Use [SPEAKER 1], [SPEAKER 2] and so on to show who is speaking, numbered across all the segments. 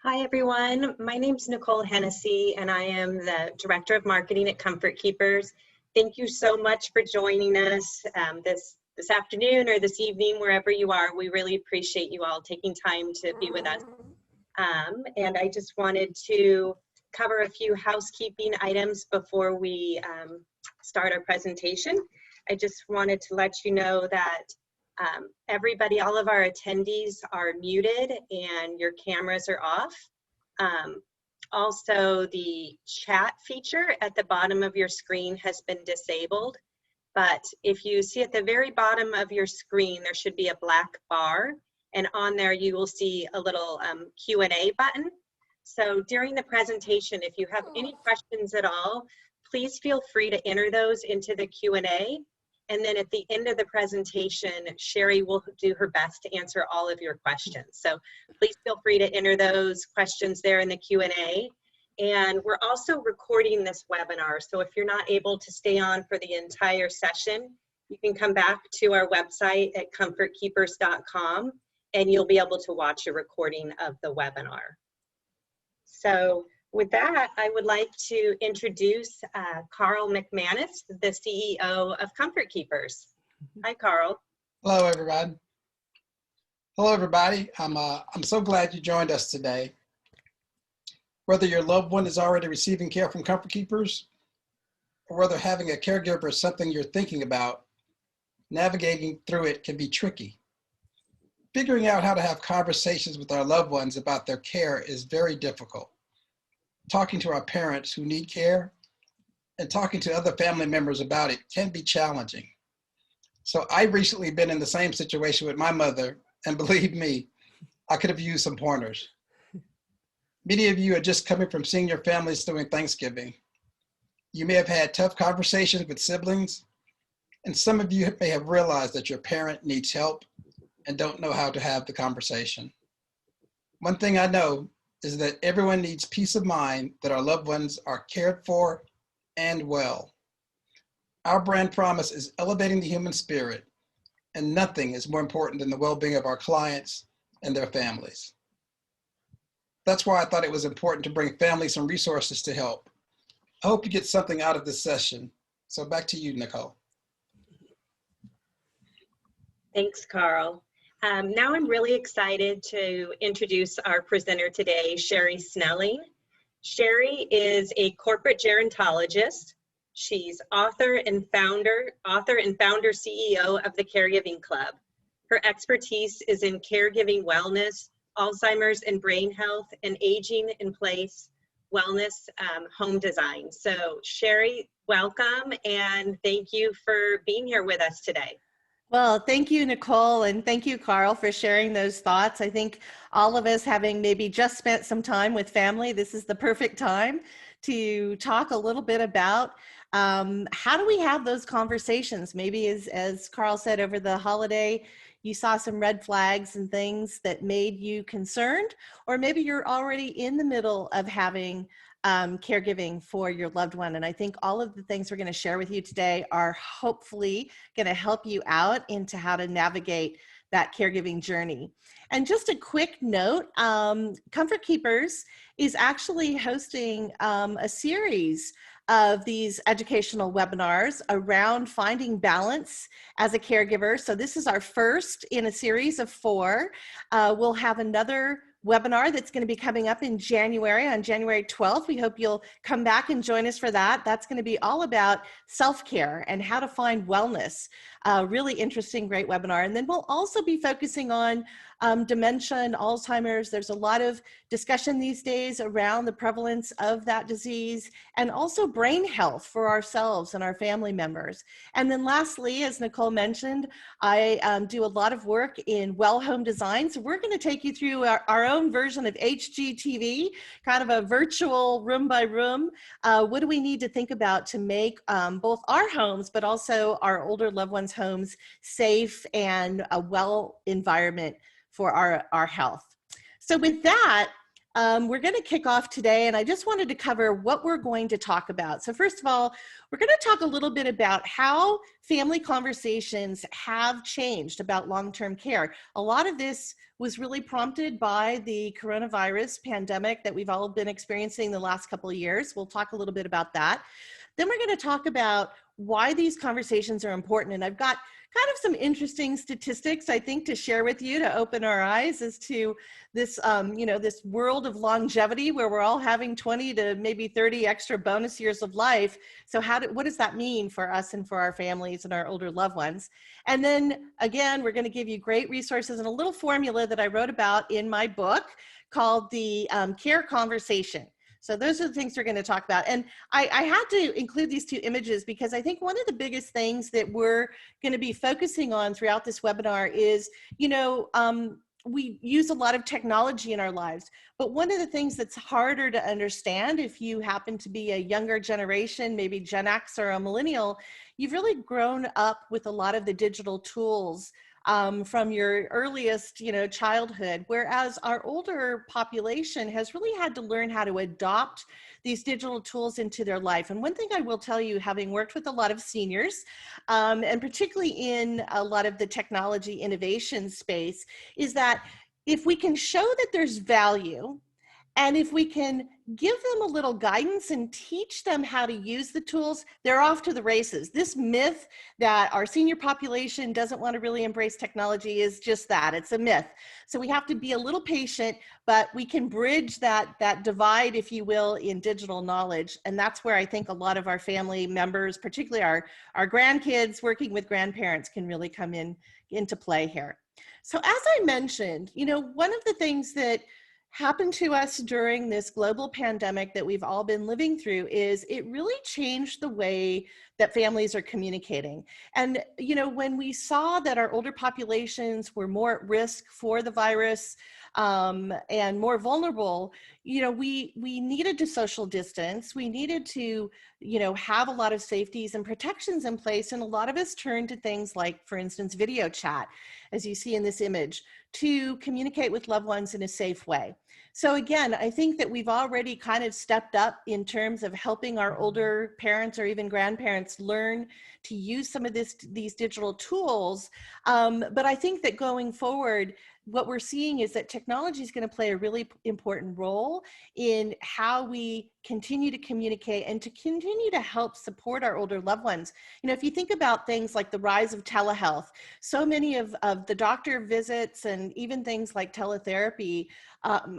[SPEAKER 1] Hi, everyone. My name is Nicole Hennessy, and I am the Director of Marketing at Comfort Keepers. Thank you so much for joining us this afternoon or this evening, wherever you are. We really appreciate you all taking time to be with us. And I just wanted to cover a few housekeeping items before we start our presentation. I just wanted to let you know that everybody, all of our attendees are muted and your cameras are off. Also, the chat feature at the bottom of your screen has been disabled, but if you see at the very bottom of your screen, there should be a black bar, and on there you will see a little Q&A button. So during the presentation, if you have any questions at all, please feel free to enter those into the Q&A. And then at the end of the presentation, Sherri will do her best to answer all of your questions. So please feel free to enter those questions there in the Q&A. And we're also recording this webinar. So if you're not able to stay on for the entire session, you can come back to our website at comfortkeepers.com and you'll be able to watch a recording of the webinar. So with that, I would like to introduce Carl McManus, the CEO of Comfort Keepers. Hi, Carl.
[SPEAKER 2] Hello, everybody. Hello, everybody. I'm so glad you joined us today. Whether your loved one is already receiving care from Comfort Keepers, or whether having a caregiver is something you're thinking about, navigating through it can be tricky. Figuring out how to have conversations with our loved ones about their care is very difficult. Talking to our parents who need care and talking to other family members about it can be challenging. So I've recently been in the same situation with my mother, and believe me, I could have used some pointers. Many of you are just coming from seeing your families during Thanksgiving. You may have had tough conversations with siblings, and some of you may have realized that your parent needs help and don't know how to have the conversation. One thing I know is that everyone needs peace of mind that our loved ones are cared for and well. Our brand promise is elevating the human spirit, and nothing is more important than the well-being of our clients and their families. That's why I thought it was important to bring families some resources to help. I hope you get something out of this session. So back to you, Nicole.
[SPEAKER 1] Thanks, Carl. Now I'm really excited to introduce our presenter today, Sherri Snelling. Sherri is a corporate gerontologist. She's author and founder CEO of the Caregiving Club. Her expertise is in caregiving wellness, Alzheimer's and brain health, and aging in place wellness home design. So Sherri, welcome, and thank you for being here with us today.
[SPEAKER 3] Well, thank you, Nicole, and thank you, Carl, for sharing those thoughts. I think all of us, having maybe just spent some time with family, this is the perfect time to talk a little bit about how do we have those conversations. Maybe as Carl said, over the holiday, you saw some red flags and things that made you concerned, or maybe you're already in the middle of having caregiving for your loved one. And I think all of the things we're going to share with you today are hopefully going to help you out into how to navigate that caregiving journey. And just a quick note, Comfort Keepers is actually hosting a series of these educational webinars around finding balance as a caregiver. So this is our first in a series of 4. We'll have another webinar that's going to be coming up in January, on January 12th. We hope you'll come back and join us for that. That's going to be all about self-care and how to find wellness. Really interesting, great webinar. And then we'll also be focusing on dementia and Alzheimer's. There's a lot of discussion these days around the prevalence of that disease, and also brain health for ourselves and our family members. And then lastly, as Nicole mentioned, I do a lot of work in well home design. So we're going to take you through our own version of HGTV, kind of a virtual room by room. What do we need to think about to make both our homes, but also our older loved ones' homes safe and a well environment for our health? So with that, We're going to kick off today, and I just wanted to cover what we're going to talk about. So first of all, we're going to talk a little bit about how family conversations have changed about long-term care. A lot of this was really prompted by the coronavirus pandemic that we've all been experiencing the last couple of years. We'll talk a little bit about that. Then we're going to talk about why these conversations are important. And I've got kind of some interesting statistics, I think, to share with you to open our eyes as to this, this world of longevity where we're all having 20 to maybe 30 extra bonus years of life. So what does that mean for us and for our families and our older loved ones? And then again, we're going to give you great resources and a little formula that I wrote about in my book called the Care Conversation. So those are the things we're going to talk about. And I had to include these two images because I think one of the biggest things that we're going to be focusing on throughout this webinar is, we use a lot of technology in our lives, but one of the things that's harder to understand if you happen to be a younger generation, maybe Gen X or a millennial, you've really grown up with a lot of the digital tools from your earliest, childhood, whereas our older population has really had to learn how to adopt these digital tools into their life. And one thing I will tell you, having worked with a lot of seniors, and particularly in a lot of the technology innovation space, is that if we can show that there's value, and if we can give them a little guidance and teach them how to use the tools, they're off to the races. This myth that our senior population doesn't want to really embrace technology is just that, it's a myth. So we have to be a little patient, but we can bridge that divide, if you will, in digital knowledge. And that's where I think a lot of our family members, particularly our grandkids working with grandparents, can really come into play here. So as I mentioned, one of the things that happened to us during this global pandemic that we've all been living through is it really changed the way that families are communicating. And, when we saw that our older populations were more at risk for the virus and more vulnerable, we needed to social distance. We needed to, have a lot of safeties and protections in place. And a lot of us turned to things like, for instance, video chat, as you see in this image, to communicate with loved ones in a safe way. So again, I think that we've already kind of stepped up in terms of helping our older parents or even grandparents learn to use some of these digital tools. But I think that going forward, what we're seeing is that technology is going to play a really important role in how we continue to communicate and to continue to help support our older loved ones. If you think about things like the rise of telehealth, so many of the doctor visits and even things like teletherapy,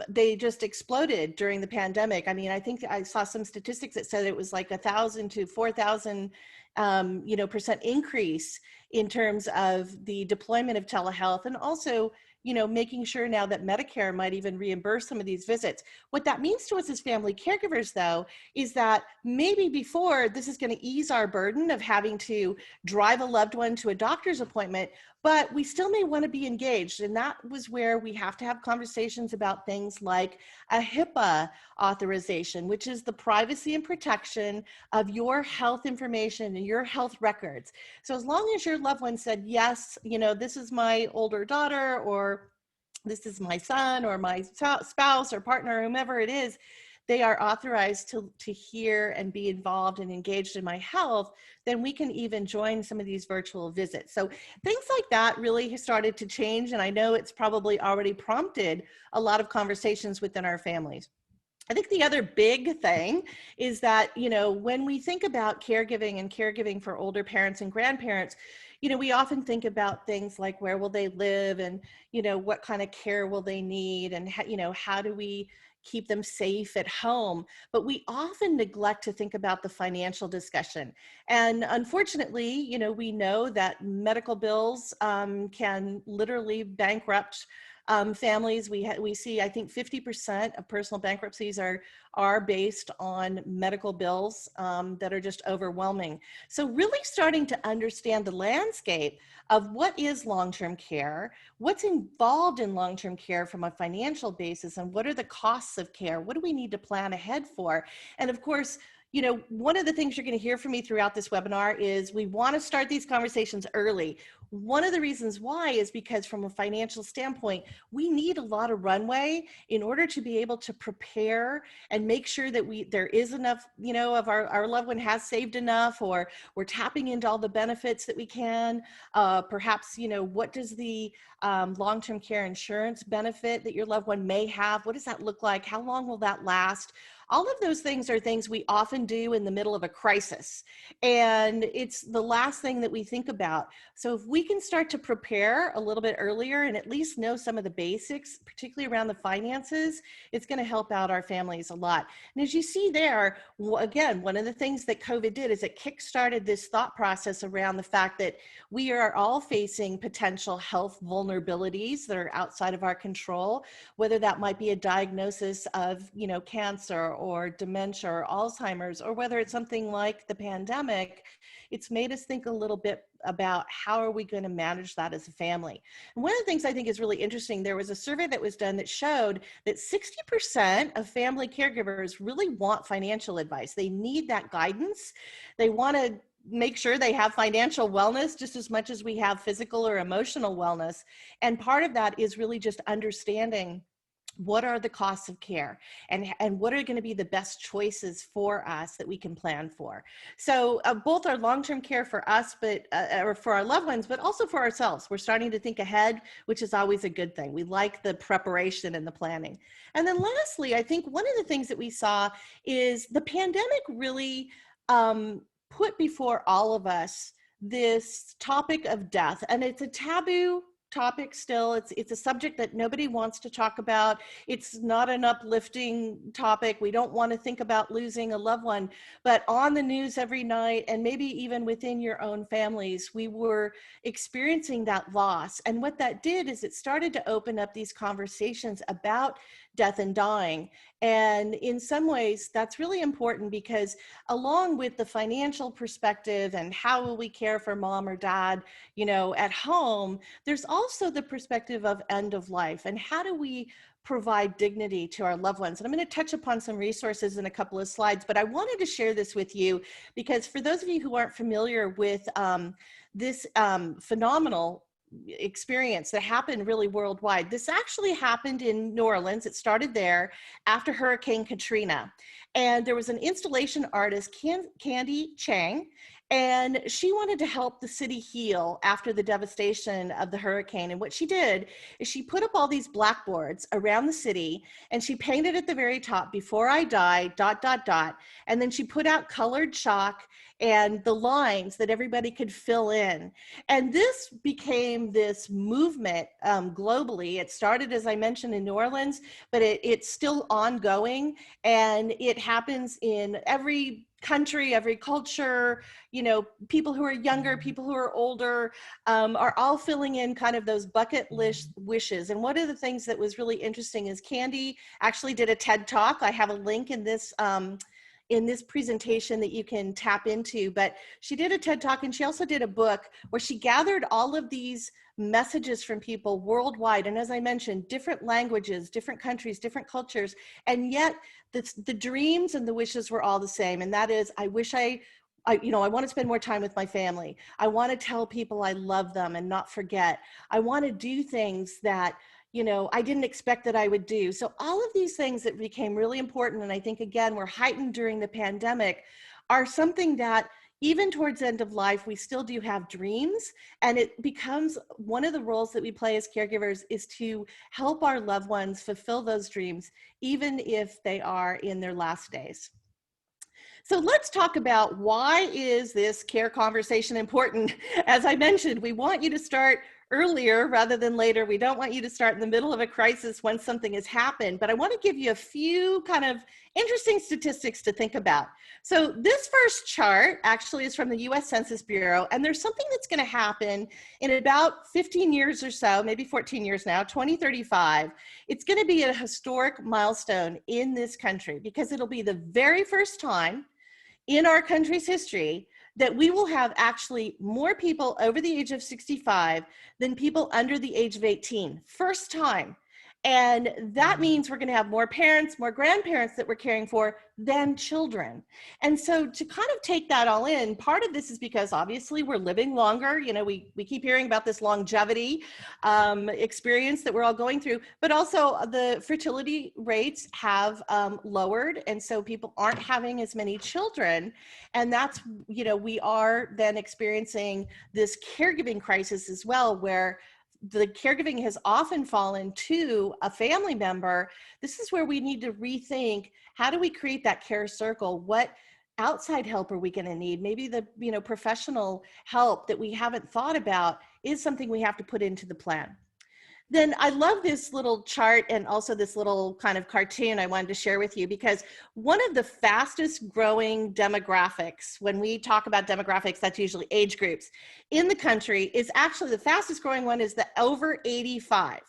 [SPEAKER 3] they just exploded during the pandemic. I mean, I think I saw some statistics that said it was like 1,000 to 4,000 % increase in terms of the deployment of telehealth, and also making sure now that Medicare might even reimburse some of these visits. What that means to us as family caregivers, though, is that maybe before this is going to ease our burden of having to drive a loved one to a doctor's appointment, but we still may want to be engaged. And that was where we have to have conversations about things like a HIPAA authorization, which is the privacy and protection of your health information and your health records. So as long as your loved one said, yes, this is my older daughter, or this is my son or my spouse or partner, whomever it is, they are authorized to hear and be involved and engaged in my health, then we can even join some of these virtual visits. So things like that really started to change. And I know it's probably already prompted a lot of conversations within our families. I think the other big thing is that, when we think about caregiving and caregiving for older parents and grandparents, we often think about things like where will they live and, what kind of care will they need and, how do we keep them safe at home? But we often neglect to think about the financial discussion. And unfortunately, we know that medical bills can literally bankrupt families. We see, I think 50% of personal bankruptcies are based on medical bills that are just overwhelming. So really starting to understand the landscape of what is long-term care, what's involved in long-term care from a financial basis, and what are the costs of care? What do we need to plan ahead for? And of course, you know, one of the things you're going to hear from me throughout this webinar is we want to start these conversations early. One of the reasons why is because from a financial standpoint, we need a lot of runway in order to be able to prepare and make sure that there is enough, you know, of our loved one has saved enough, or we're tapping into all the benefits that we can. Perhaps, you know, what does the long-term care insurance benefit that your loved one may have? What does that look like? How long will that last? All of those things are things we often do in the middle of a crisis. And it's the last thing that we think about. So if we can start to prepare a little bit earlier and at least know some of the basics, particularly around the finances, it's going to help out our families a lot. And as you see there, again, one of the things that COVID did is it kickstarted this thought process around the fact that we are all facing potential health vulnerabilities that are outside of our control, whether that might be a diagnosis of, you know, cancer or dementia or Alzheimer's, or whether it's something like the pandemic. It's made us think a little bit about how are we going to manage that as a family. And one of the things I think is really interesting, there was a survey that was done that showed that 60% of family caregivers really want financial advice. They need that guidance. They want to make sure they have financial wellness just as much as we have physical or emotional wellness. And part of that is really just understanding what are the costs of care and what are going to be the best choices for us that we can plan for. So both our long-term care for us, but or for our loved ones, but also for ourselves. We're starting to think ahead, which is always a good thing. We like the preparation and the planning. And then lastly, I think one of the things that we saw is the pandemic really put before all of us this topic of death. And it's a taboo topic still. It's a subject that nobody wants to talk about. It's not an uplifting topic. We don't want to think about losing a loved one, but on the news every night, and maybe even within your own families, we were experiencing that loss. And what that did is it started to open up these conversations about death and dying. And in some ways, that's really important because along with the financial perspective and how will we care for mom or dad, you know, at home, there's also the perspective of end of life and how do we provide dignity to our loved ones. And I'm going to touch upon some resources in a couple of slides, but I wanted to share this with you because for those of you who aren't familiar with this phenomenal experience that happened really worldwide. This actually happened in New Orleans. It started there after Hurricane Katrina. And there was an installation artist, Candy Chang, and she wanted to help the city heal after the devastation of the hurricane. And what she did is she put up all these blackboards around the city and she painted at the very top, "Before I die, ... And then she put out colored chalk and the lines that everybody could fill in. And this became this movement globally. It started, as I mentioned, in New Orleans, but it's still ongoing. And it happens in every country, every culture, you know, people who are younger, people who are older, are all filling in kind of those bucket list wishes. And one of the things that was really interesting is Candy actually did a TED Talk. I have a link in this presentation that you can tap into, but she did a TED Talk and she also did a book where she gathered all of these messages from people worldwide. And as I mentioned, different languages, different countries, different cultures, and yet the dreams and the wishes were all the same. And that is, I wish I want to spend more time with my family. I want to tell people I love them and not forget. I want to do things that, you know, I didn't expect that I would do. So all of these things that became really important, and I think, again, were heightened during the pandemic, are something that even towards end of life, we still do have dreams. And it becomes one of the roles that we play as caregivers is to help our loved ones fulfill those dreams, even if they are in their last days. So let's talk about why is this care conversation important? As I mentioned, we want you to start earlier rather than later. We don't want you to start in the middle of a crisis when something has happened, but I want to give you a few kind of interesting statistics to think about. So this first chart actually is from the US Census Bureau, and there's something that's going to happen in about 15 years or so, maybe 14 years now, 2035. It's going to be a historic milestone in this country because it'll be the very first time in our country's history that we will have actually more people over the age of 65 than people under the age of 18. First time. And that means we're going to have more parents, more grandparents that we're caring for than children. And so to kind of take that all in, part of this is because obviously we're living longer. You know, we keep hearing about this longevity experience that we're all going through, but also the fertility rates have lowered. And so people aren't having as many children. And that's, you know, we are then experiencing this caregiving crisis as well, where the caregiving has often fallen to a family member. This is where we need to rethink, how do we create that care circle? What outside help are we going to need? Maybe the, you know, professional help that we haven't thought about is something we have to put into the plan. Then I love this little chart and also this little kind of cartoon I wanted to share with you, because one of the fastest growing demographics, when we talk about demographics, that's usually age groups in the country, is actually the fastest growing one is the over 85.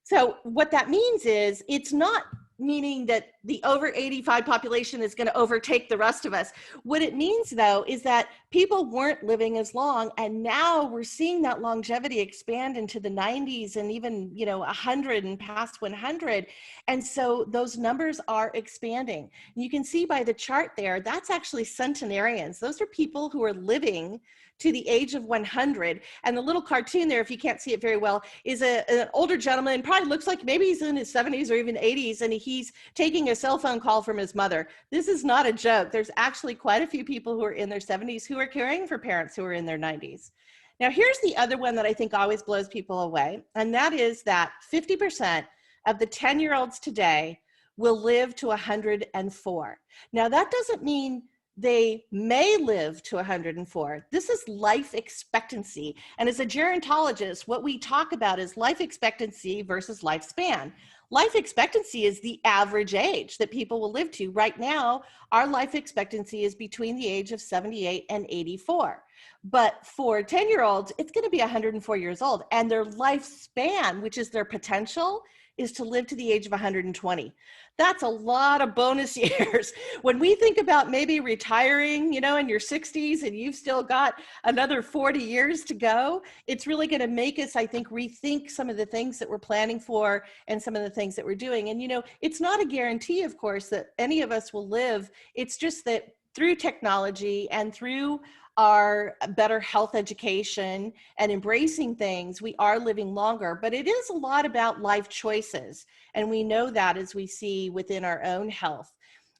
[SPEAKER 3] So what that means is, it's not meaning that the over 85 population is going to overtake the rest of us. What it means, though, is that people weren't living as long, and now we're seeing that longevity expand into the 90s and even, you know, 100 and past 100. And so those numbers are expanding. And you can see by the chart there, that's actually centenarians. Those are people who are living to the age of 100. And the little cartoon there, if you can't see it very well, is an older gentleman, probably looks like maybe he's in his 70s or even 80s, and he's taking a cell phone call from his mother. This is not a joke. There's actually quite a few people who are in their 70s who are caring for parents who are in their 90s. Now, here's the other one that I think always blows people away, and that is that 50% of the 10-year-olds today will live to 104. Now, that doesn't mean they may live to 104. This is life expectancy. And as a gerontologist, what we talk about is life expectancy versus lifespan. Life expectancy is the average age that people will live to. Right now, our life expectancy is between the age of 78 and 84. But for 10-year-olds, it's going to be 104 years old. And their lifespan, which is their potential, is to live to the age of 120. That's a lot of bonus years. When we think about maybe retiring, you know, in your 60s and you've still got another 40 years to go, it's really going to make us, I think, rethink some of the things that we're planning for and some of the things that we're doing. And, you know, it's not a guarantee, of course, that any of us will live. It's just that through technology and through our better health education and embracing things, we are living longer. But it is a lot about life choices. And we know that as we see within our own health.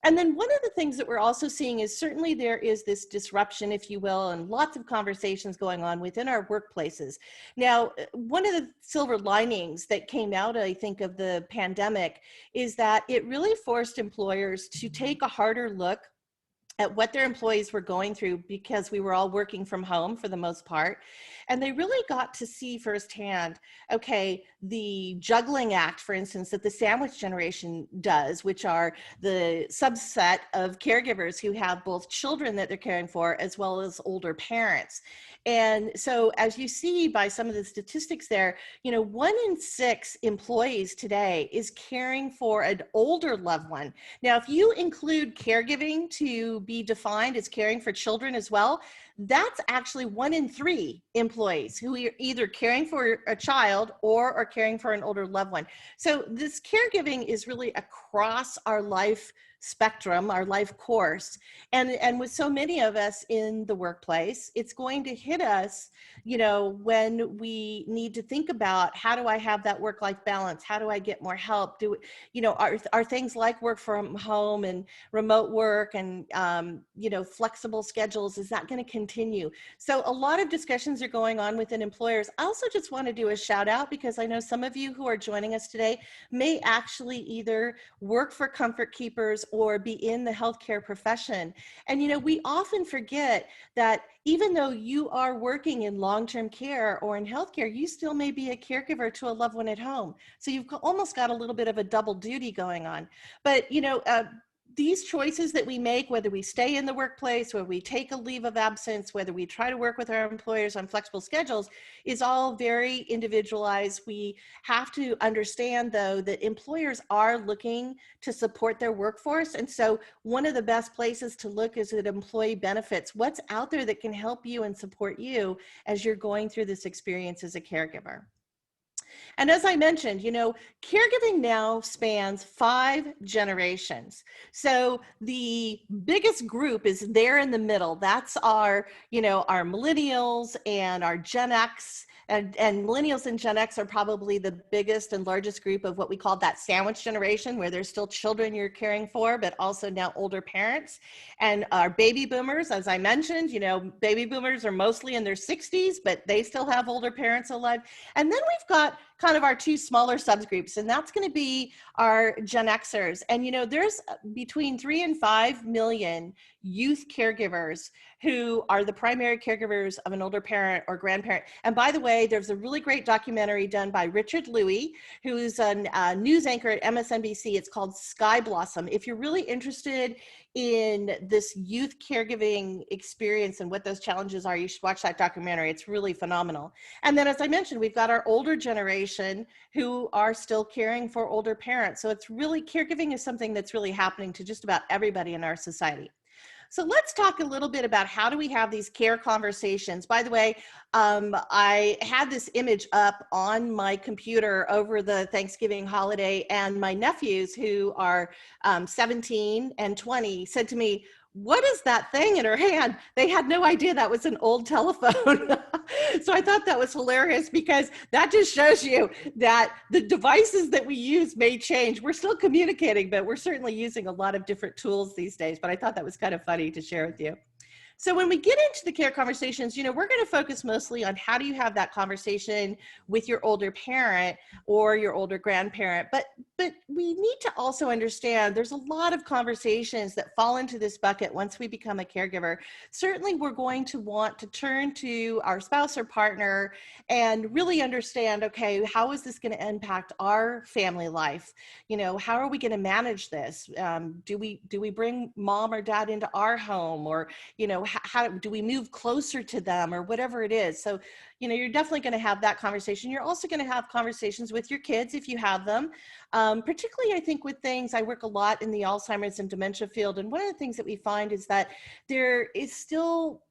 [SPEAKER 3] And then one of the things that we're also seeing is certainly there is this disruption, if you will, and lots of conversations going on within our workplaces. Now, one of the silver linings that came out, I think, of the pandemic is that it really forced employers to take a harder look at what their employees were going through, because we were all working from home for the most part. And they really got to see firsthand, okay, the juggling act, for instance, that the sandwich generation does, which are the subset of caregivers who have both children that they're caring for as well as older parents. And so as you see by some of the statistics there, you know, 1 in 6 employees today is caring for an older loved one. Now, if you include caregiving to be defined as caring for children as well, that's actually 1 in 3 employees who are either caring for a child or are caring for an older loved one. So this caregiving is really across our life spectrum, our life course. And with so many of us in the workplace, it's going to hit us, you know, when we need to think about, how do I have that work-life balance? How do I get more help? You know, are things like work from home and remote work and, you know, flexible schedules, is that going to continue? So a lot of discussions are going on within employers. I also just want to do a shout out, because I know some of you who are joining us today may actually either work for Comfort Keepers or be in the healthcare profession. And, you know, we often forget that even though you are working in long-term care or in healthcare, you still may be a caregiver to a loved one at home. So you've almost got a little bit of a double duty going on. But, you know, these choices that we make, whether we stay in the workplace, whether we take a leave of absence, whether we try to work with our employers on flexible schedules, is all very individualized. We have to understand, though, that employers are looking to support their workforce. And so one of the best places to look is at employee benefits. What's out there that can help you and support you as you're going through this experience as a caregiver? And as I mentioned, caregiving now spans 5 generations. So the biggest group is there in the middle. That's our millennials and our Gen X. And millennials and Gen X are probably the biggest and largest group of what we call that sandwich generation, where there's still children you're caring for, but also now older parents. And our baby boomers, as I mentioned, baby boomers are mostly in their 60s, but they still have older parents alive. And then we've got kind of our 2 smaller subgroups, and that's going to be our Gen Xers. And, there's between 3 and 5 million youth caregivers who are the primary caregivers of an older parent or grandparent. And by the way, there's a really great documentary done by Richard Louie, who's a news anchor at MSNBC. It's called Sky Blossom. If you're really interested in this youth caregiving experience and what those challenges are, you should watch that documentary. It's really phenomenal. And then, as I mentioned, we've got our older generation who are still caring for older parents. So it's really, caregiving is something that's really happening to just about everybody in our society. So let's talk a little bit about how do we have these care conversations. By the way, I had this image up on my computer over the Thanksgiving holiday, and my nephews, who are 17 and 20, said to me, "What is that thing in her hand?" They had no idea that was an old telephone. So I thought that was hilarious, because that just shows you that the devices that we use may change. We're still communicating, but we're certainly using a lot of different tools these days. But I thought that was kind of funny to share with you. So when we get into the care conversations, we're going to focus mostly on how do you have that conversation with your older parent or your older grandparent. But we need to also understand there's a lot of conversations that fall into this bucket once we become a caregiver. Certainly, we're going to want to turn to our spouse or partner and really understand, okay, how is this going to impact our family life? How are we going to manage this? Do we bring mom or dad into our home, or how do we move closer to them, or whatever it is? So, you're definitely going to have that conversation. You're also going to have conversations with your kids if you have them. Particularly, I think, with things, I work a lot in the Alzheimer's and dementia field. And one of the things that we find is that there is still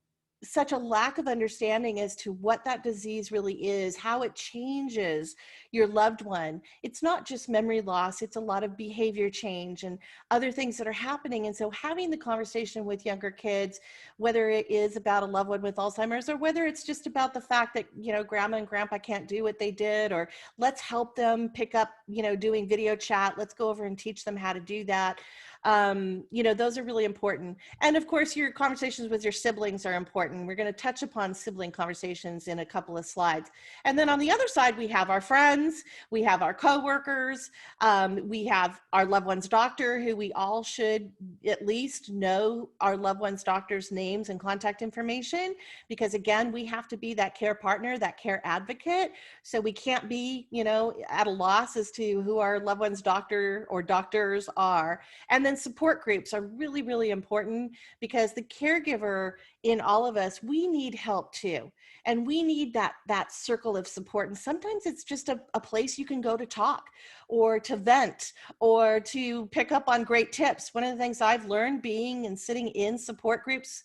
[SPEAKER 3] such a lack of understanding as to what that disease really is, how it changes your loved one. It's not just memory loss, it's a lot of behavior change and other things that are happening. And so having the conversation with younger kids, whether it is about a loved one with Alzheimer's, or whether it's just about the fact that, grandma and grandpa can't do what they did, or let's help them pick up, doing video chat, let's go over and teach them how to do that. Those are really important. And of course, your conversations with your siblings are important. We're going to touch upon sibling conversations in a couple of slides. And then on the other side, we have our friends, we have our coworkers, we have our loved one's doctor, who we all should at least know our loved one's doctor's names and contact information, because again, we have to be that care partner, that care advocate. So we can't be, at a loss as to who our loved one's doctor or doctors are. And then support groups are really, really important, because the caregiver in all of us, we need help too. And we need that circle of support. And sometimes it's just a place you can go to talk, or to vent, or to pick up on great tips. One of the things I've learned being and sitting in support groups,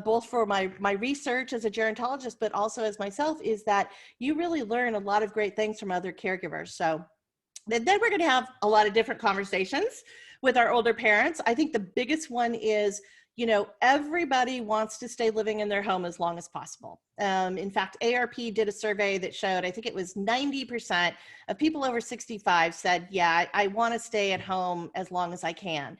[SPEAKER 3] both for my research as a gerontologist, but also as myself, is that you really learn a lot of great things from other caregivers. So then we're going to have a lot of different conversations with our older parents. I think the biggest one is, everybody wants to stay living in their home as long as possible. In fact, ARP did a survey that showed, I think it was 90% of people over 65 said, yeah, I want to stay at home as long as I can.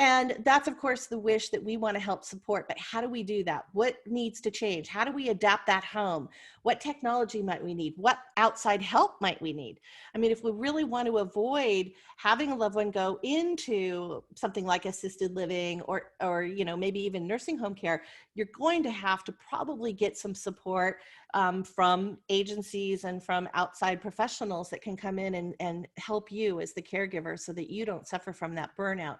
[SPEAKER 3] And that's, of course, the wish that we want to help support. But how do we do that? What needs to change? How do we adapt that home? What technology might we need? What outside help might we need? I mean, if we really want to avoid having a loved one go into something like assisted living or maybe even nursing home care, you're going to have to probably get some support from agencies and from outside professionals that can come in and help you as the caregiver, so that you don't suffer from that burnout.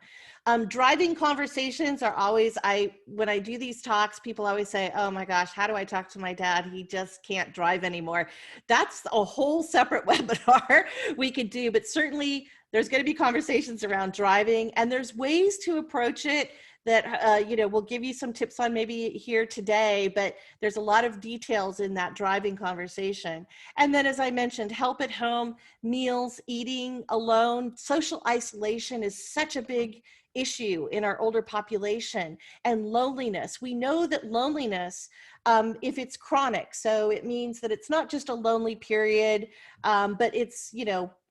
[SPEAKER 3] Driving conversations are always, when I do these talks, people always say, oh my gosh, how do I talk to my dad? He just can't drive anymore. That's a whole separate webinar we could do, but certainly There's going to be conversations around driving, and there's ways to approach it that, we'll give you some tips on maybe here today, but there's a lot of details in that driving conversation. And then, as I mentioned, help at home, meals, eating alone, social isolation is such a big issue in our older population, and loneliness. We know that loneliness, if it's chronic, so it means that it's not just a lonely period, but it's,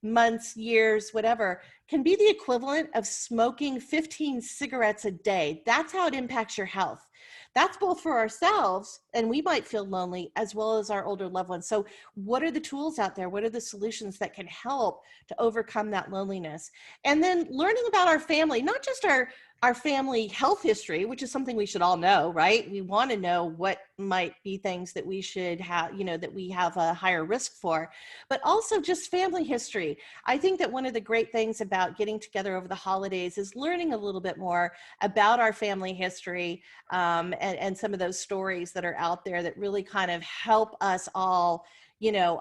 [SPEAKER 3] months, years, whatever, can be the equivalent of smoking 15 cigarettes a day. That's how it impacts your health. That's both for ourselves, and we might feel lonely, as well as our older loved ones. So what are the tools out there? What are the solutions that can help to overcome that loneliness? And then learning about our family, not just our family health history, which is something we should all know, right? We want to know what might be things that we should have, that we have a higher risk for, but also just family history. I think that one of the great things about getting together over the holidays is learning a little bit more about our family history, and some of those stories that are out there that really kind of help us all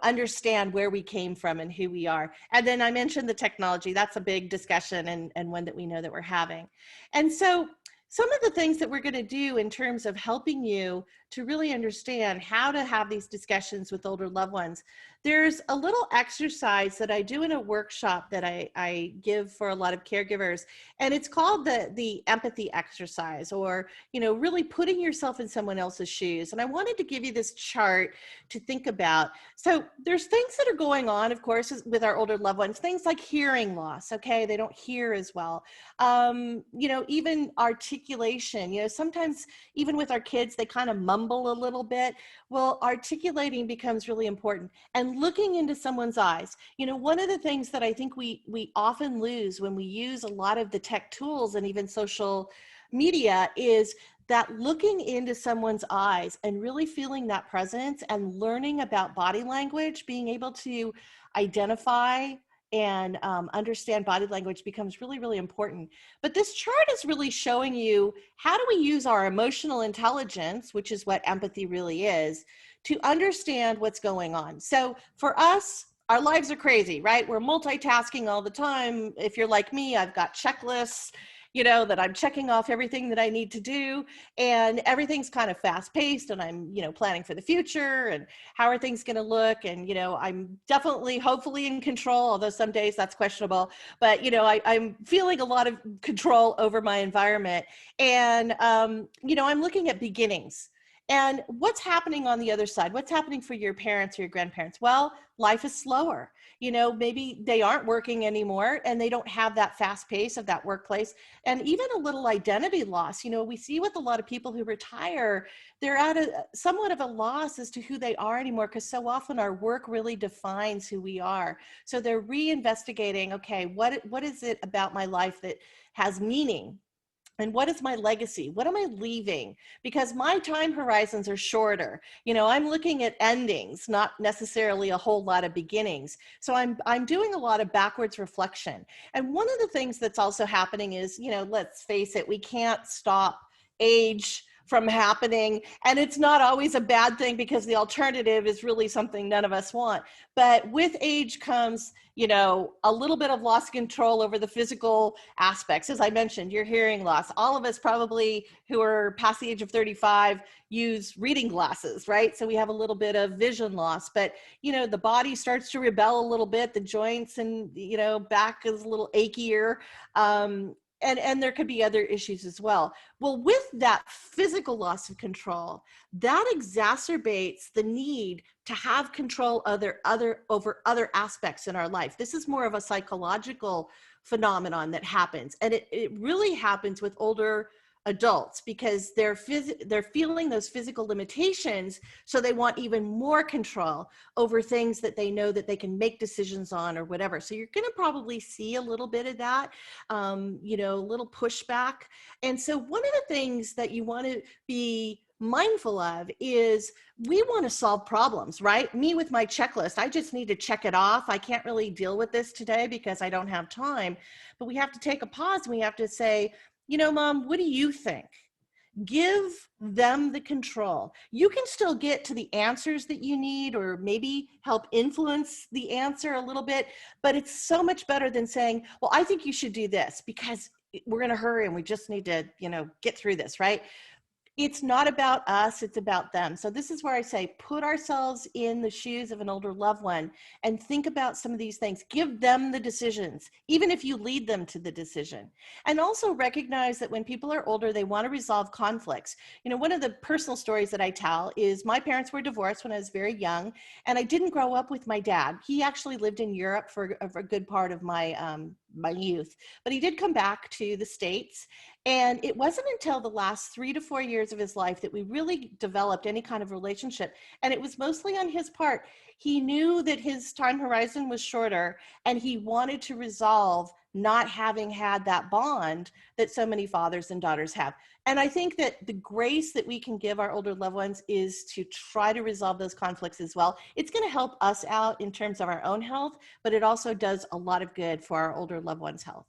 [SPEAKER 3] understand where we came from and who we are. And then I mentioned the technology. That's a big discussion, and one that we know that we're having. And so some of the things that we're going to do in terms of helping you to really understand how to have these discussions with older loved ones, there's a little exercise that I do in a workshop that I give for a lot of caregivers, and it's called the empathy exercise, or really putting yourself in someone else's shoes. And I wanted to give you this chart to think about. So there's things that are going on, of course, with our older loved ones, things like hearing loss. Okay, they don't hear as well. Even articulation. Sometimes even with our kids, they kind of mumble a little bit. Well, articulating becomes really important, and looking into someone's eyes. One of the things that I think we often lose when we use a lot of the tech tools and even social media is that looking into someone's eyes and really feeling that presence and learning about body language, being able to identify and understand body language becomes really, really important. But this chart is really showing you how do we use our emotional intelligence, which is what empathy really is, to understand what's going on. So for us, our lives are crazy, right? We're multitasking all the time. If you're like me, I've got checklists, that I'm checking off everything that I need to do, and everything's kind of fast paced, and I'm, planning for the future and how are things going to look. And, I'm definitely, hopefully in control, although some days that's questionable, but, I'm feeling a lot of control over my environment. And, I'm looking at beginnings. And what's happening on the other side? What's happening for your parents or your grandparents? Well, life is slower. Maybe they aren't working anymore and they don't have that fast pace of that workplace, and even a little identity loss. We see with a lot of people who retire, they're at somewhat of a loss as to who they are anymore, because so often our work really defines who we are. So they're reinvestigating, okay, what is it about my life that has meaning? And what is my legacy? What am I leaving? Because my time horizons are shorter. I'm looking at endings, not necessarily a whole lot of beginnings. So I'm doing a lot of backwards reflection. And one of the things that's also happening is, let's face it, we can't stop age from happening. And it's not always a bad thing, because the alternative is really something none of us want. But with age comes, a little bit of loss of control over the physical aspects. As I mentioned, your hearing loss. All of us probably who are past the age of 35 use reading glasses, right? So we have a little bit of vision loss, but the body starts to rebel a little bit, the joints and, back is a little achier. And there could be other issues as well. Well, with that physical loss of control, that exacerbates the need to have control over other aspects in our life. This is more of a psychological phenomenon that happens. And it really happens with older adults, because they're feeling those physical limitations, so they want even more control over things that they know that they can make decisions on or whatever. So you're going to probably see a little bit of that, a little pushback. And so one of the things that you want to be mindful of is we want to solve problems, right? Me with my checklist, I just need to check it off. I can't really deal with this today because I don't have time. But we have to take a pause and we have to say, Mom, what do you think? give them the control. You can still get to the answers that you need, or maybe help influence the answer a little bit, but it's so much better than saying, well, I think you should do this because we're in a hurry and we just need to, get through this, right? It's not about us, it's about them. So this is where I say, put ourselves in the shoes of an older loved one and think about some of these things. Give them the decisions, even if you lead them to the decision. And also recognize that when people are older, they want to resolve conflicts. One of the personal stories that I tell is my parents were divorced when I was very young, and I didn't grow up with my dad. He actually lived in Europe for a good part of my youth, but he did come back to the States. And it wasn't until the last 3 to 4 years of his life that we really developed any kind of relationship. And it was mostly on his part. He knew that his time horizon was shorter, and he wanted to resolve not having had that bond that so many fathers and daughters have. And I think that the grace that we can give our older loved ones is to try to resolve those conflicts as well. It's going to help us out in terms of our own health, but it also does a lot of good for our older loved ones' health.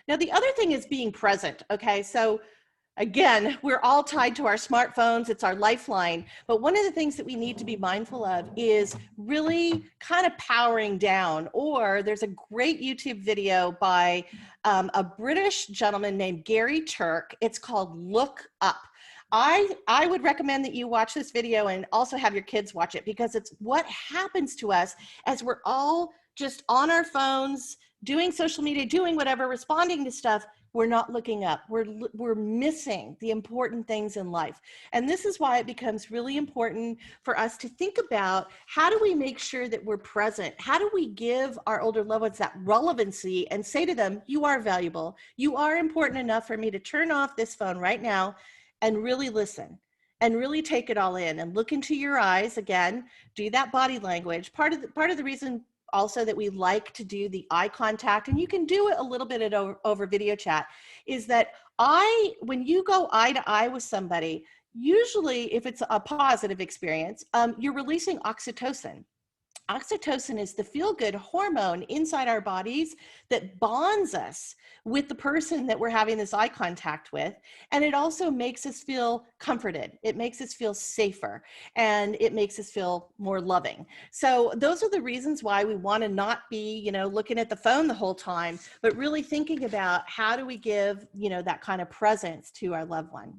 [SPEAKER 3] Now, the other thing is being present. Okay, so again, we're all tied to our smartphones. It's our lifeline. But one of the things that we need to be mindful of is really kind of powering down. Or there's a great YouTube video by a British gentleman named Gary Turk. It's called Look Up. I would recommend that you watch this video and also have your kids watch it, because it's what happens to us as we're all just on our phones, doing social media, doing whatever, responding to stuff. We're not looking up. We're missing the important things in life. And this is why it becomes really important for us to think about, how do we make sure that we're present? How do we give our older loved ones that relevancy and say to them, you are valuable. You are important enough for me to turn off this phone right now and really listen and really take it all in and look into your eyes. Again, do that body language. Part of the reason also that we like to do the eye contact, and you can do it a little bit over video chat, is that when you go eye to eye with somebody, usually if it's a positive experience, you're releasing oxytocin. Oxytocin is the feel-good hormone inside our bodies that bonds us with the person that we're having this eye contact with. And it also makes us feel comforted. It makes us feel safer, and it makes us feel more loving. So those are the reasons why we want to not be, looking at the phone the whole time, but really thinking about how do we give, that kind of presence to our loved one.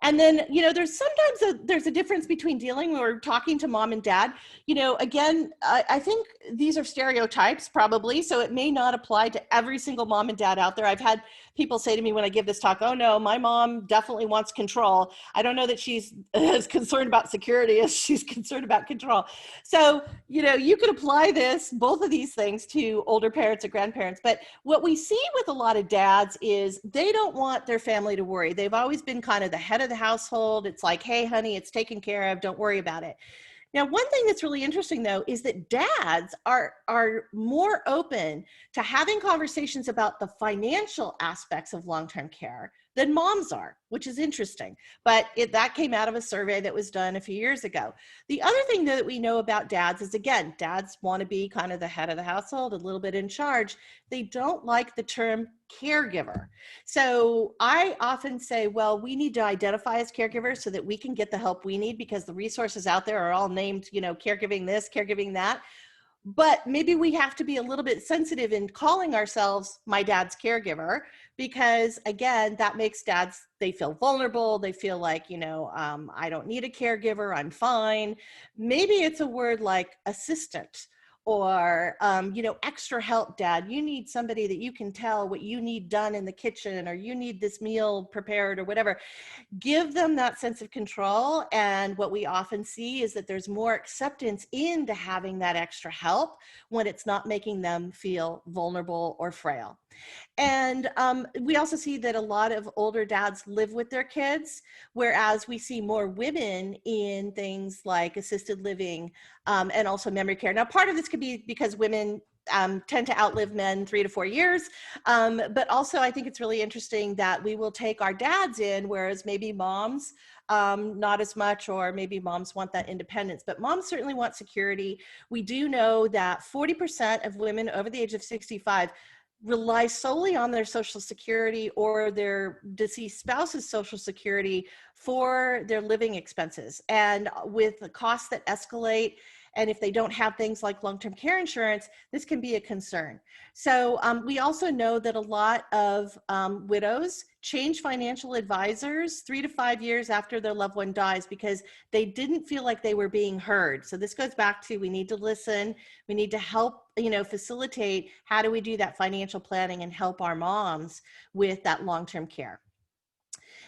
[SPEAKER 3] And then, there's sometimes there's a difference between dealing or talking to mom and dad. Again, I think these are stereotypes probably, so it may not apply to every single mom and dad out there. I've had people say to me when I give this talk, oh no, my mom definitely wants control. I don't know that she's as concerned about security as she's concerned about control. So, you could apply both of these things to older parents or grandparents. But what we see with a lot of dads is they don't want their family to worry. They've always been kind of the head of the household. It's like, hey, honey, it's taken care of. Don't worry about it. Now, one thing that's really interesting, though, is that dads are more open to having conversations about the financial aspects of long-term care than moms are, which is interesting. But that came out of a survey that was done a few years ago. The other thing that we know about dads is, again, dads want to be kind of the head of the household, a little bit in charge. They don't like the term caregiver. So I often say, well, we need to identify as caregivers so that we can get the help we need, because the resources out there are all named, caregiving this, caregiving that. But maybe we have to be a little bit sensitive in calling ourselves my dad's caregiver, because again, that makes dads, they feel vulnerable. They feel like, I don't need a caregiver, I'm fine. Maybe it's a word like assistant, or, extra help, dad. You need somebody that you can tell what you need done in the kitchen, or you need this meal prepared, or whatever. Give them that sense of control. And what we often see is that there's more acceptance into having that extra help when it's not making them feel vulnerable or frail. And we also see that a lot of older dads live with their kids, whereas we see more women in things like assisted living and also memory care. Now, part of this could be because women tend to outlive men 3 to 4 years. But also I think it's really interesting that we will take our dads in, whereas maybe moms, not as much, or maybe moms want that independence, but moms certainly want security. We do know that 40% of women over the age of 65 rely solely on their Social Security or their deceased spouse's Social Security for their living expenses. And with the costs that escalate, and if they don't have things like long-term care insurance, this can be a concern. So we also know that a lot of widows change financial advisors 3 to 5 years after their loved one dies because they didn't feel like they were being heard. So this goes back to, we need to listen, we need to help, facilitate, how do we do that financial planning and help our moms with that long-term care.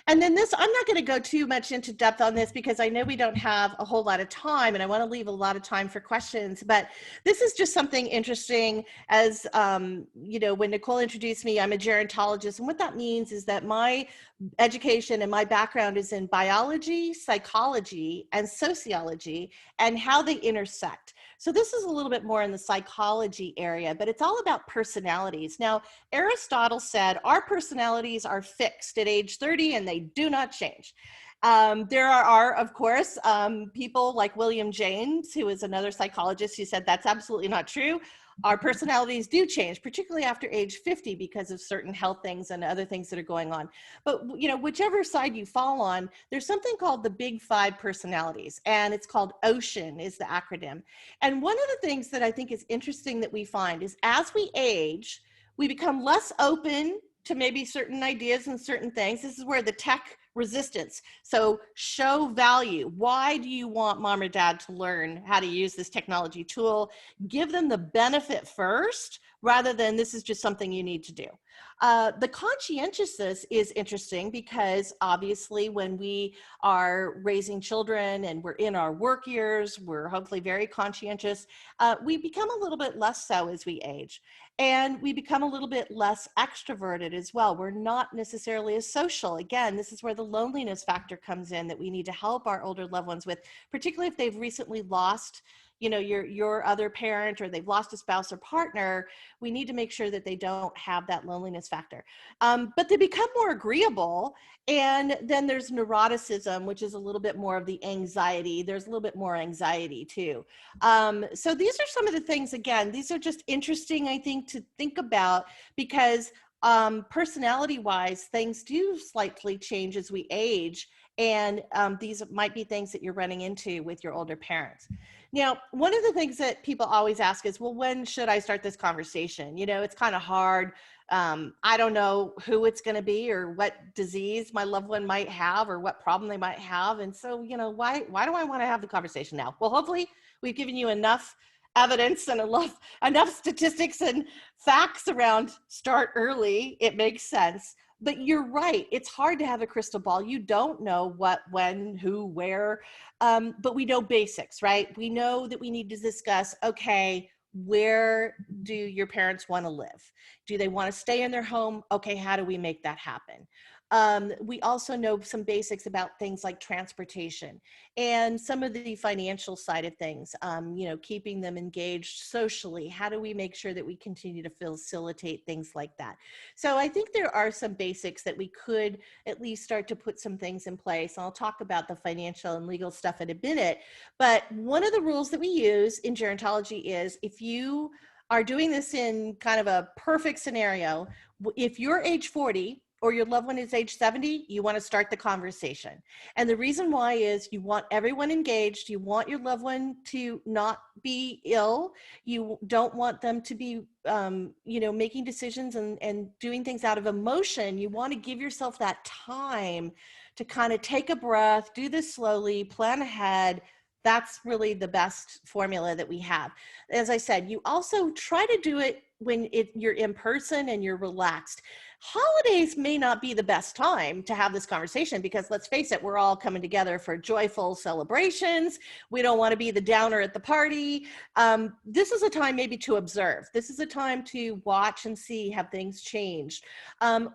[SPEAKER 3] And then this, I'm not going to go too much into depth on this because I know we don't have a whole lot of time and I want to leave a lot of time for questions, but this is just something interesting. As when Nicole introduced me, I'm a gerontologist, and what that means is that my education and my background is in biology, psychology, and sociology, and how they intersect. So this is a little bit more in the psychology area, but it's all about personalities. Now, Aristotle said our personalities are fixed at age 30 and they do not change. There are, of course, people like William James, who is another psychologist, who said that's absolutely not true. Our personalities do change, particularly after age 50 because of certain health things and other things that are going on. But, whichever side you fall on, there's something called the Big Five personalities, and it's called OCEAN is the acronym. And one of the things that I think is interesting that we find is as we age, we become less open to maybe certain ideas and certain things. This is where the tech resistance. So show value. Why do you want mom or dad to learn how to use this technology tool? Give them the benefit first, rather than this is just something you need to do. The conscientiousness is interesting because obviously when we are raising children and we're in our work years, we're hopefully very conscientious. We become a little bit less so as we age. And we become a little bit less extroverted as well. We're not necessarily as social. Again, this is where the loneliness factor comes in that we need to help our older loved ones with, particularly if they've recently lost your other parent, or they've lost a spouse or partner. We need to make sure that they don't have that loneliness factor. But they become more agreeable. And then there's neuroticism, which is a little bit more of the anxiety. There's a little bit more anxiety too. So these are some of the things, again, these are just interesting, I think, to think about because personality wise, things do slightly change as we age. And these might be things that you're running into with your older parents. Now, one of the things that people always ask is, well, when should I start this conversation? It's kind of hard. I don't know who it's going to be or what disease my loved one might have or what problem they might have. And so, why do I want to have the conversation now? Well, hopefully we've given you enough evidence and enough statistics and facts around start early. It makes sense. But you're right. It's hard to have a crystal ball. You don't know what, when, who, where, but we know basics, right? We know that we need to discuss, okay, where do your parents want to live? Do they want to stay in their home? Okay, how do we make that happen? We also know some basics about things like transportation and some of the financial side of things, keeping them engaged socially. How do we make sure that we continue to facilitate things like that? So I think there are some basics that we could at least start to put some things in place. I'll talk about the financial and legal stuff in a minute. But one of the rules that we use in gerontology is if you are doing this in kind of a perfect scenario, if you're age 40, or your loved one is age 70, you want to start the conversation. And the reason why is you want everyone engaged. You want your loved one to not be ill. You don't want them to be, making decisions and doing things out of emotion. You want to give yourself that time to kind of take a breath, do this slowly, plan ahead. That's really the best formula that we have. As I said, you also try to do it when you're in person and you're relaxed. Holidays may not be the best time to have this conversation because let's face it, we're all coming together for joyful celebrations. We don't want to be the downer at the party. This is a time maybe to observe. This is a time to watch and see have things changed.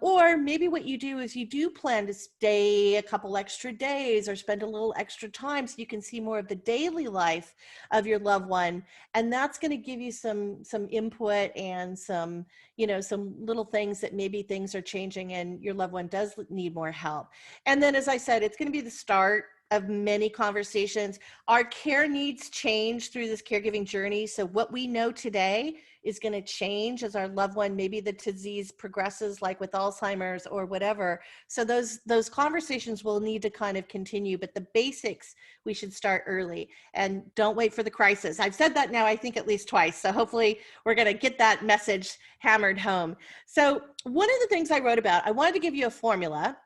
[SPEAKER 3] Or maybe what you do is you do plan to stay a couple extra days or spend a little extra time so you can see more of the daily life of your loved one. And that's going to give you some input and some little things that maybe things are changing and your loved one does need more help. And then, as I said, it's going to be the start of many conversations. Our care needs change through this caregiving journey. So what we know today is going to change as our loved one, maybe the disease progresses, like with Alzheimer's or whatever. So those conversations will need to kind of continue, but the basics, we should start early and don't wait for the crisis. I've said that now, I think at least twice. So hopefully we're going to get that message hammered home. So one of the things I wrote about, I wanted to give you a formula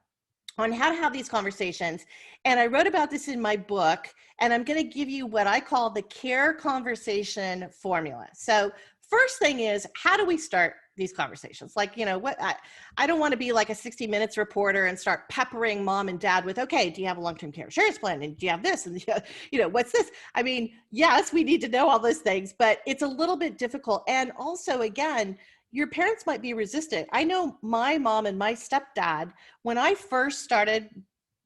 [SPEAKER 3] on how to have these conversations. And I wrote about this in my book, and I'm going to give you what I call the care conversation formula. So first thing is, how do we start these conversations? Like, you know, what I don't want to be like a 60 Minutes reporter and start peppering mom and dad with, okay, do you have a long-term care insurance plan? And do you have this? And, you know, what's this? I mean, yes, we need to know all those things, but it's a little bit difficult. And also, again, your parents might be resistant. I know my mom and my stepdad, when I first started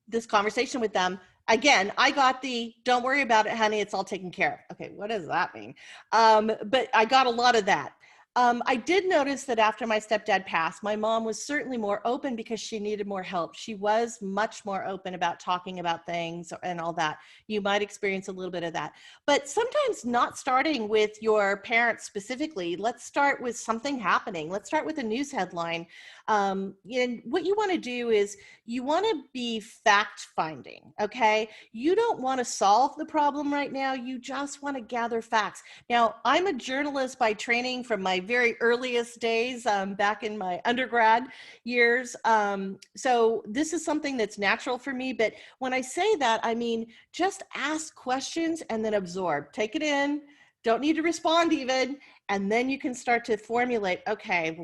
[SPEAKER 3] this conversation with them, again, I got the, don't worry about it, honey, it's all taken care of. Okay, what does that mean? But I got a lot of that. I did notice that after my stepdad passed, my mom was certainly more open because she needed more help. She was much more open about talking about things and all that. You might experience a little bit of that. But sometimes not starting with your parents specifically, let's start with something happening. Let's start with a news headline. And what you want to do is you want to be fact finding, okay? You don't want to solve the problem right now. You just want to gather facts. Now, I'm a journalist by training from my very earliest days, back in my undergrad years. So this is something that's natural for me. But when I say that, I mean, just ask questions and then absorb. Take it in. Don't need to respond even. And then you can start to formulate, okay,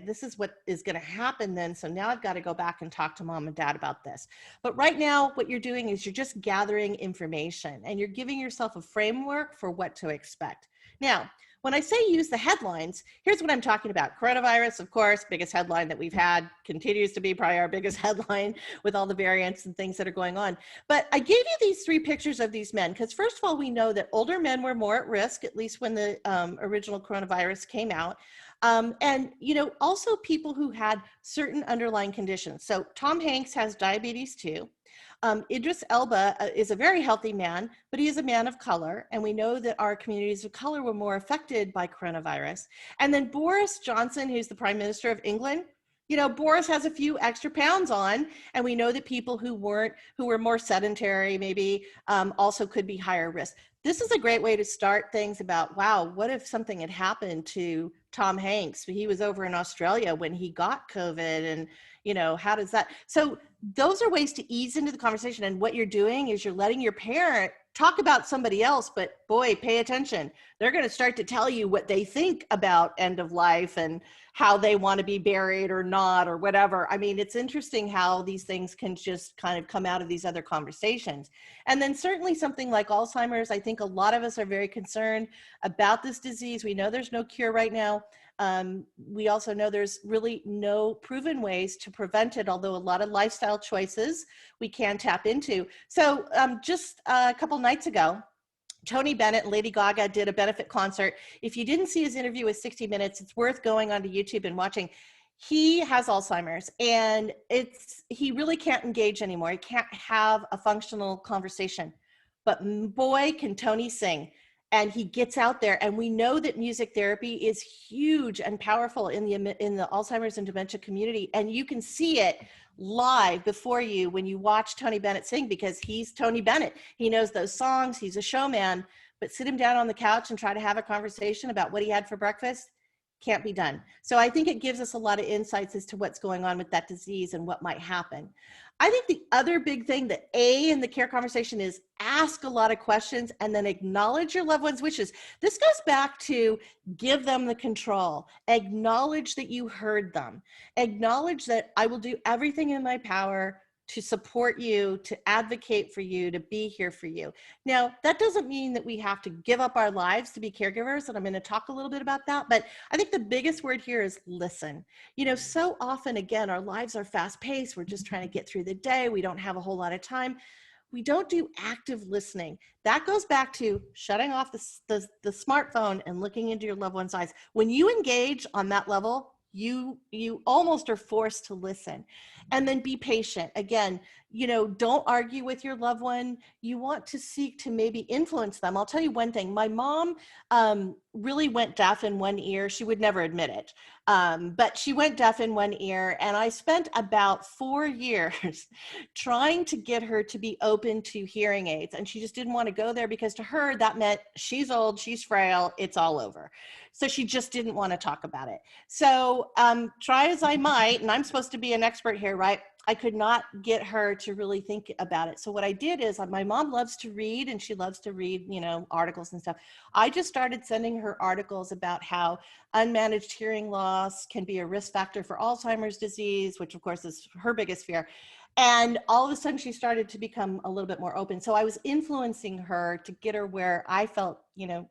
[SPEAKER 3] this is what is going to happen then. So now I've got to go back and talk to mom and dad about this. But right now, what you're doing is you're just gathering information and you're giving yourself a framework for what to expect. Now, when I say use the headlines, here's what I'm talking about. Coronavirus, of course, biggest headline that we've had, continues to be probably our biggest headline with all the variants and things that are going on. But I gave you these 3 pictures of these men, because first of all, we know that older men were more at risk, at least when the original coronavirus came out. And, you know, also people who had certain underlying conditions. So Tom Hanks has diabetes too. Idris Elba is a very healthy man, but he is a man of color. And we know that our communities of color were more affected by coronavirus. And then Boris Johnson, who's the Prime Minister of England, you know, Boris has a few extra pounds on, and we know that people who were more sedentary, maybe also could be higher risk. This is a great way to start things about, wow, what if something had happened to Tom Hanks? He was over in Australia when he got COVID, and, you know, how does that? So those are ways to ease into the conversation. And what you're doing is you're letting your parent talk about somebody else, but boy, pay attention. They're going to start to tell you what they think about end of life and how they want to be buried or not, or whatever. I mean, it's interesting how these things can just kind of come out of these other conversations. And then certainly something like Alzheimer's, I think a lot of us are very concerned about this disease. We know there's no cure right now. We also know there's really no proven ways to prevent it, although a lot of lifestyle choices we can tap into. So just a couple nights ago, Tony Bennett and Lady Gaga did a benefit concert. If you didn't see his interview with 60 Minutes, it's worth going onto YouTube and watching. He has Alzheimer's, and he really can't engage anymore. He can't have a functional conversation. But boy, can Tony sing. And he gets out there, and we know that music therapy is huge and powerful in the Alzheimer's and dementia community. And you can see it live before you when you watch Tony Bennett sing, because he's Tony Bennett. He knows those songs. He's a showman. But sit him down on the couch and try to have a conversation about what he had for breakfast, can't be done. So I think it gives us a lot of insights as to what's going on with that disease and what might happen. I think the other big thing, the A in the care conversation, is ask a lot of questions and then acknowledge your loved one's wishes. This goes back to give them the control. Acknowledge that you heard them. Acknowledge that I will do everything in my power to support you, to advocate for you, to be here for you. Now, that doesn't mean that we have to give up our lives to be caregivers, and I'm going to talk a little bit about that, but I think the biggest word here is listen. You know, so often, again, our lives are fast-paced. We're just trying to get through the day. We don't have a whole lot of time. We don't do active listening. That goes back to shutting off the smartphone and looking into your loved one's eyes. When you engage on that level, you almost are forced to listen. And then be patient. Again, don't argue with your loved one. You want to seek to maybe influence them. I'll tell you one thing. My mom really went deaf in one ear. She would never admit it, but she went deaf in one ear. And I spent about 4 years trying to get her to be open to hearing aids. And she just didn't want to go there because to her, that meant she's old, she's frail, it's all over. So she just didn't want to talk about it. So try as I might, and I'm supposed to be an expert here, right? I could not get her to really think about it. So what I did is, my mom loves to read, and she loves to read, articles and stuff. I just started sending her articles about how unmanaged hearing loss can be a risk factor for Alzheimer's disease, which of course is her biggest fear. And all of a sudden she started to become a little bit more open. So I was influencing her to get her where I felt,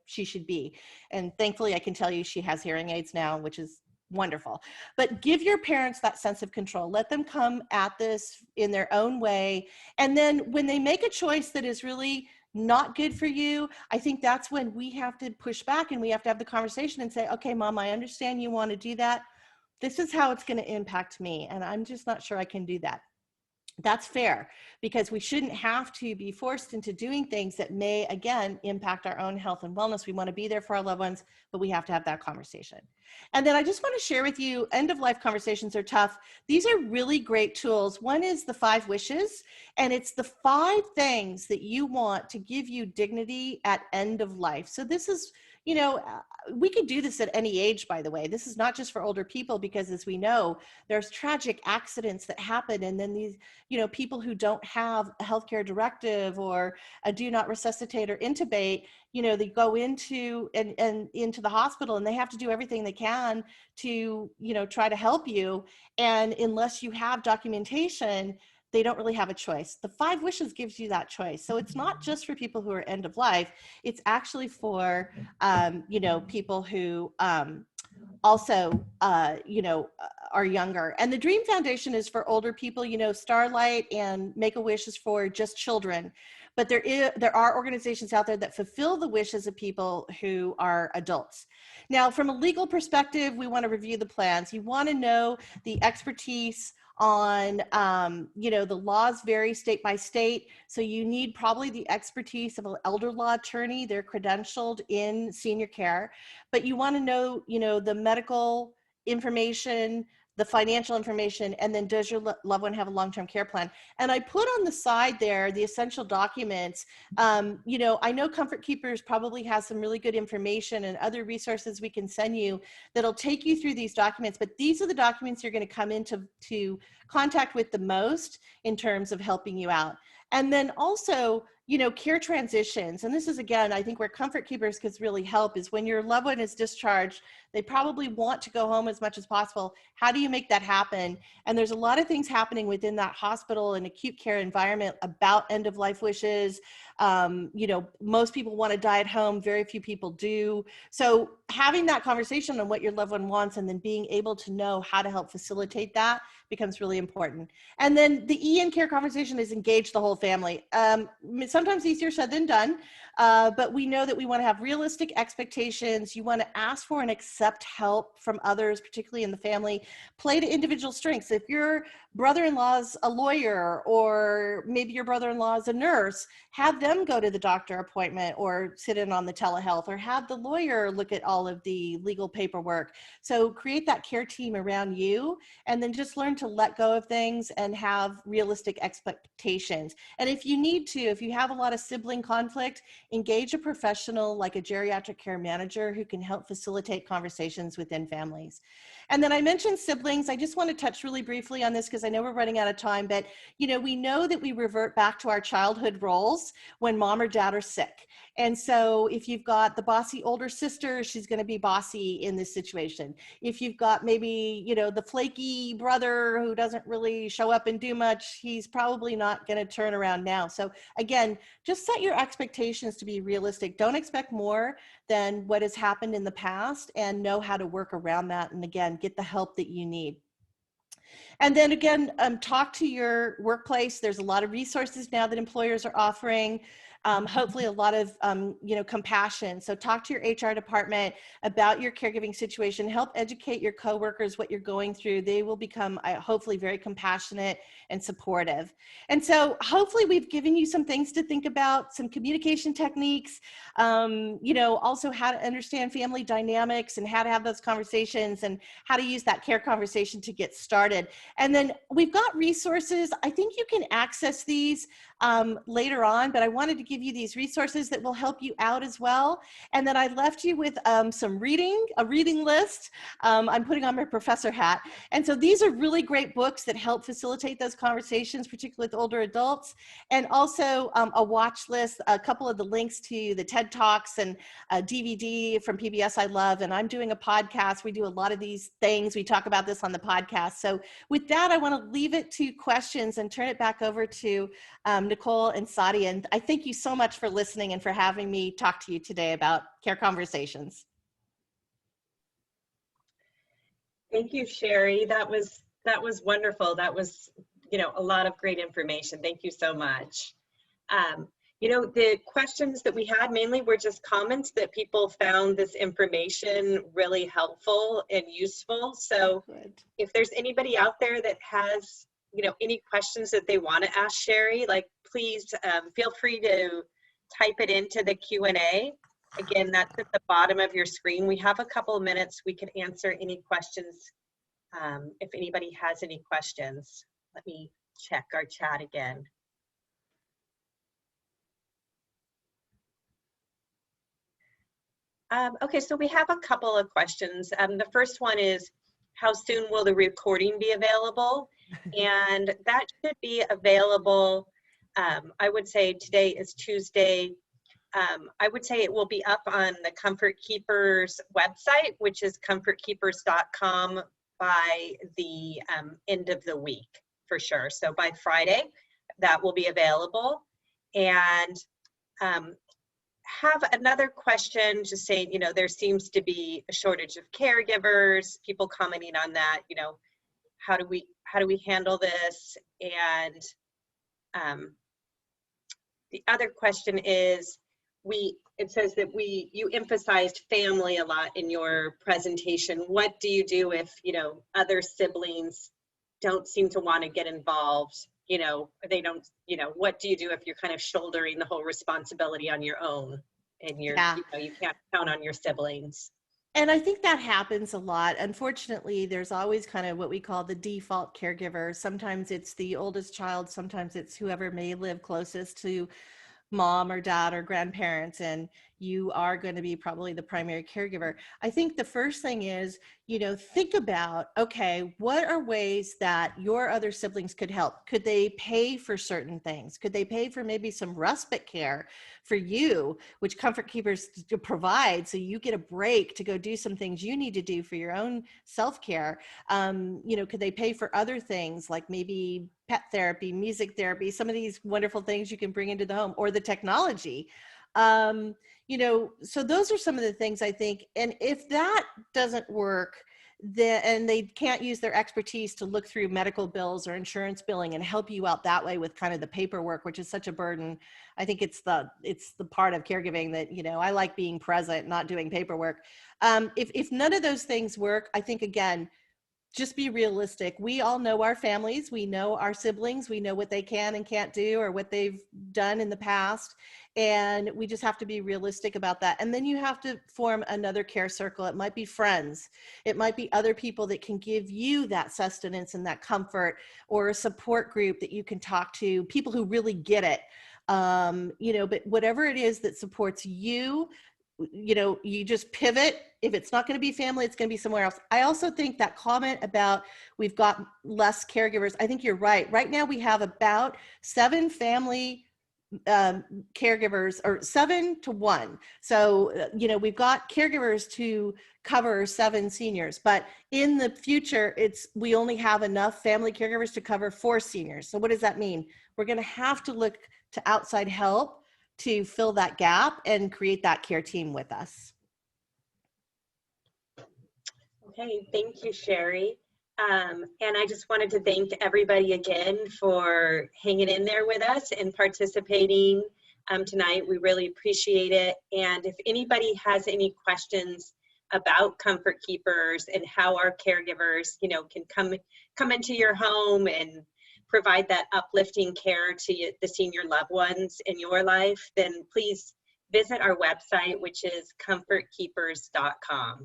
[SPEAKER 3] she should be. And thankfully I can tell you she has hearing aids now, which is wonderful. But give your parents that sense of control. Let them come at this in their own way. And then when they make a choice that is really not good for you, I think that's when we have to push back and we have to have the conversation and say, okay, Mom, I understand you want to do that. This is how it's going to impact me. And I'm just not sure I can do that. That's fair, because we shouldn't have to be forced into doing things that may, again, impact our own health and wellness. We want to be there for our loved ones, but we have to have that conversation. And then I just want to share with you, end of life conversations are tough. These are really great tools. One is the 5 wishes, and it's the 5 things that you want to give you dignity at end of life. So this is, we could do this at any age, by the way. This is not just for older people, because as we know, there's tragic accidents that happen. And then these, people who don't have a healthcare directive or a do not resuscitate or intubate, they go into into the hospital and they have to do everything they can to, try to help you. And unless you have documentation, they don't really have a choice. The 5 wishes gives you that choice. So it's not just for people who are end of life. It's actually for, people who also, are younger. And the Dream Foundation is for older people. Starlight and Make-A-Wish is for just children. But there are organizations out there that fulfill the wishes of people who are adults. Now, from a legal perspective, we want to review the plans. You want to know the expertise on, the laws vary state by state. So you need probably the expertise of an elder law attorney. They're credentialed in senior care, but you want to know, the medical information, the financial information, and then does your loved one have a long-term care plan? And I put on the side there the essential documents. I know Comfort Keepers probably has some really good information and other resources we can send you that'll take you through these documents, but these are the documents you're going to come into contact with the most in terms of helping you out. And then also, care transitions. And this is, again, I think where Comfort Keepers could really help is when your loved one is discharged, they probably want to go home as much as possible. How do you make that happen? And there's a lot of things happening within that hospital and acute care environment about end of life wishes. Most people want to die at home. Very few people do. So having that conversation on what your loved one wants and then being able to know how to help facilitate that becomes really important. And then the E in care conversation is engage the whole family. Sometimes easier said than done, but we know that we want to have realistic expectations. You want to ask for and accept help from others, particularly in the family. Play to individual strengths. If your brother-in-law is a lawyer, or maybe your brother-in-law is a nurse, have them go to the doctor appointment or sit in on the telehealth, or have the lawyer look at all of the legal paperwork. So create that care team around you, and then just learn to let go of things and have realistic expectations. And if you need to, if you have a lot of sibling conflict, engage a professional like a geriatric care manager who can help facilitate conversations within families. And then I mentioned siblings. I just want to touch really briefly on this because I know we're running out of time, but we know that we revert back to our childhood roles when mom or dad are sick. And so if you've got the bossy older sister, she's going to be bossy in this situation. If you've got maybe, the flaky brother who doesn't really show up and do much, he's probably not going to turn around now. So again, just set your expectations to be realistic. Don't expect more than what has happened in the past, and know how to work around that. And again, get the help that you need. And then again, talk to your workplace. There's a lot of resources now that employers are offering. hopefully a lot of, compassion. So talk to your HR department about your caregiving situation, help educate your coworkers what you're going through. They will become hopefully very compassionate and supportive. And so hopefully we've given you some things to think about, some communication techniques, also how to understand family dynamics and how to have those conversations and how to use that care conversation to get started. And then we've got resources. I think you can access these later on, but I wanted to give you these resources that will help you out as well. And then I left you with a reading list. I'm putting on my professor hat. And so these are really great books that help facilitate those conversations, particularly with older adults. And also a watch list, a couple of the links to the TED Talks and a DVD from PBS I love. And I'm doing a podcast. We do a lot of these things. We talk about this on the podcast. So with that, I want to leave it to questions and turn it back over to Nicole and Sadia. And I thank you so much for listening and for having me talk to you today about care conversations.
[SPEAKER 1] Thank you, Sherri. That was wonderful. That was, a lot of great information. Thank you so much. The questions that we had mainly were just comments that people found this information really helpful and useful. So if there's anybody out there that has, any questions that they want to ask Sherri, please feel free to type it into the Q&A. Again, that's at the bottom of your screen. We have a couple of minutes. We can answer any questions if anybody has any questions. Let me check our chat again. Okay, so we have a couple of questions. The first one is, how soon will the recording be available? And that should be available, I would say today is Tuesday. I would say it will be up on the Comfort Keepers website, which is comfortkeepers.com by the end of the week for sure. So by Friday, that will be available. And have another question, just saying, there seems to be a shortage of caregivers, people commenting on that, how do we handle this? And the other question is, it says that you emphasized family a lot in your presentation. What do you do if, other siblings don't seem to want to get involved? They don't, what do you do if you're kind of shouldering the whole responsibility on your own and you can't count on your siblings?
[SPEAKER 3] And I think that happens a lot. Unfortunately, there's always kind of what we call the default caregiver. Sometimes it's the oldest child, sometimes it's whoever may live closest to mom or dad or grandparents, and you are going to be probably the primary caregiver. I think the first thing is, think about, okay, what are ways that your other siblings could help? Could they pay for certain things? Could they pay for maybe some respite care for you, which Comfort Keepers provide, so you get a break to go do some things you need to do for your own self-care? Could they pay for other things like maybe pet therapy, music therapy, some of these wonderful things you can bring into the home, or the technology? So those are some of the things I think. And if that doesn't work, and they can't use their expertise to look through medical bills or insurance billing and help you out that way with kind of the paperwork, which is such a burden. I think it's the part of caregiving that, I like being present, not doing paperwork. If none of those things work, I think, again, just be realistic. We all know our families. We know our siblings. We know what they can and can't do, or what they've done in the past. And we just have to be realistic about that. And then you have to form another care circle. It might be friends. It might be other people that can give you that sustenance and that comfort, or a support group that you can talk to, people who really get it. But whatever it is that supports you, you just pivot. If it's not going to be family, it's going to be somewhere else. I also think that comment about we've got less caregivers, I think you're right. Right now we have about 7 family caregivers, or 7 to 1. So, we've got caregivers to cover 7 seniors, but in the future, we only have enough family caregivers to cover 4 seniors. So what does that mean? We're going to have to look to outside help to fill that gap and create that care team with us.
[SPEAKER 1] Okay, thank you, Sherri. And I just wanted to thank everybody again for hanging in there with us and participating. tonight. We really appreciate it. And if anybody has any questions about Comfort Keepers and how our caregivers, you know, can come into your home and provide that uplifting care to the senior loved ones in your life, then please visit our website, which is comfortkeepers.com.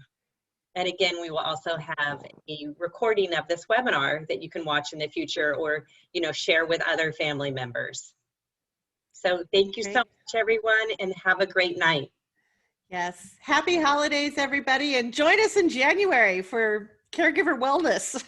[SPEAKER 1] And again, we will also have a recording of this webinar that you can watch in the future, or, you know, share with other family members. So thank you so much, everyone, and have a great night.
[SPEAKER 3] Yes. Happy holidays, everybody. And join us in January for Caregiver Wellness.